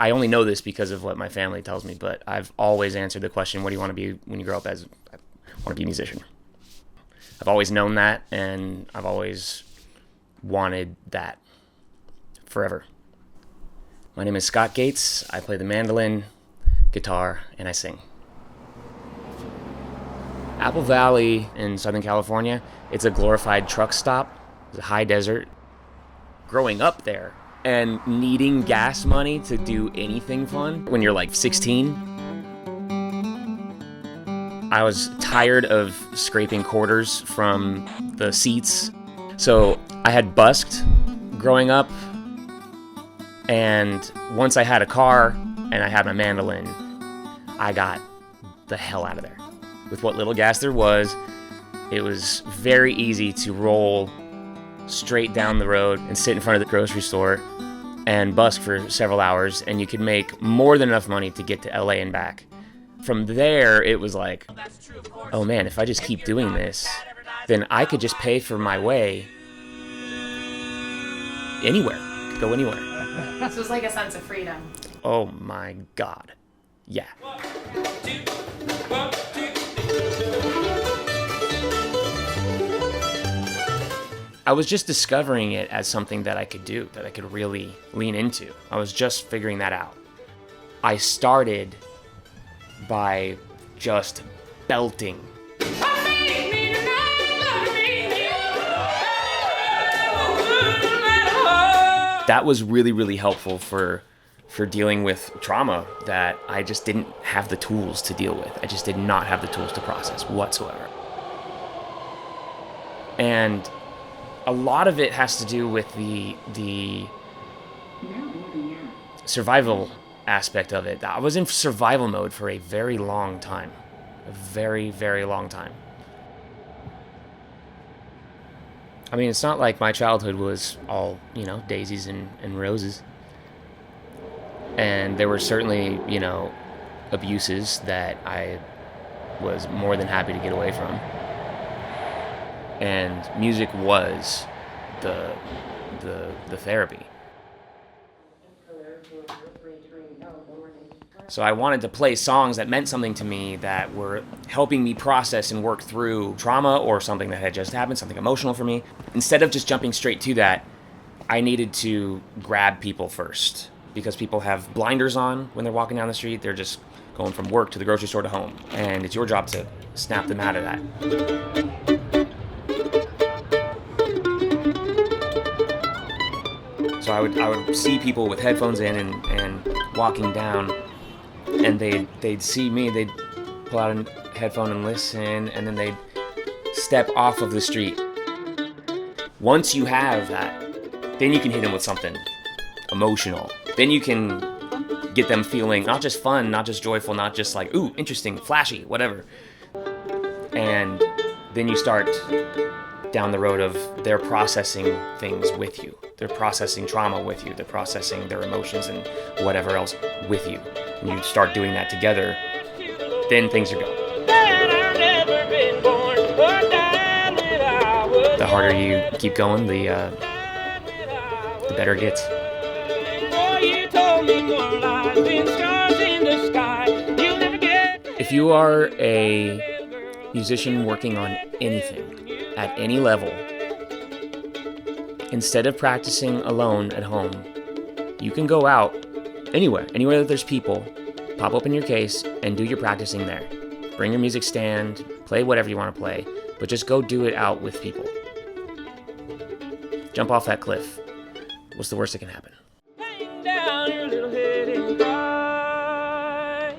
I only know this because of what my family tells me, but I've always answered the question, what do you want to be when you grow up? As I want to be a musician. I've always known that, and I've always wanted that forever. My name is Scott Gates. I play the mandolin, guitar, and I sing. Apple Valley in Southern California, it's a glorified truck stop. It's a high desert. Growing up there and needing gas money to do anything fun when you're like 16, I was tired of scraping quarters from the seats. So I had busked growing up, and once I had a car and I had my mandolin, I got the hell out of there. With what little gas there was, it was very easy to roll straight down the road and sit in front of the grocery store and busk for several hours, and you could make more than enough money to get to LA and back. From there, it was like, oh man, if I just keep doing this, then I could just pay for my way anywhere, go anywhere. So it's like a sense of freedom. Oh my God. Yeah. I was just discovering it as something that I could do, that I could really lean into. I was just figuring that out. I started by just belting. That was really, really helpful for dealing with trauma that I just didn't have the tools to deal with. I just did not have the tools to process whatsoever. And a lot of it has to do with the survival aspect of it. I was in survival mode for a very long time. A very, very long time. I mean, it's not like my childhood was all, daisies and roses. And there were certainly, abuses that I was more than happy to get away from. And music was the therapy. So I wanted to play songs that meant something to me, that were helping me process and work through trauma or something that had just happened, something emotional for me. Instead of just jumping straight to that, I needed to grab people first, because people have blinders on when they're walking down the street. They're just going from work to the grocery store to home, and it's your job to snap them out of that. So I would see people with headphones in and walking down, and they'd see me, they'd pull out a headphone and listen, and then they'd step off of the street. Once you have that, then you can hit them with something emotional. Then you can get them feeling not just fun, not just joyful, not just like, ooh, interesting, flashy, whatever. And then you start down the road of they're processing things with you. They're processing trauma with you. They're processing their emotions and whatever else with you. And you start doing that together, then things are going. The harder you keep going, the better it gets. If you are a musician working on anything, at any level, instead of practicing alone at home, you can go out anywhere that there's people, pop open your case, and do your practicing there. Bring your music stand, play whatever you want to play, but just go do it out with people. Jump off that cliff. What's the worst that can happen? Hang down your little head and cry.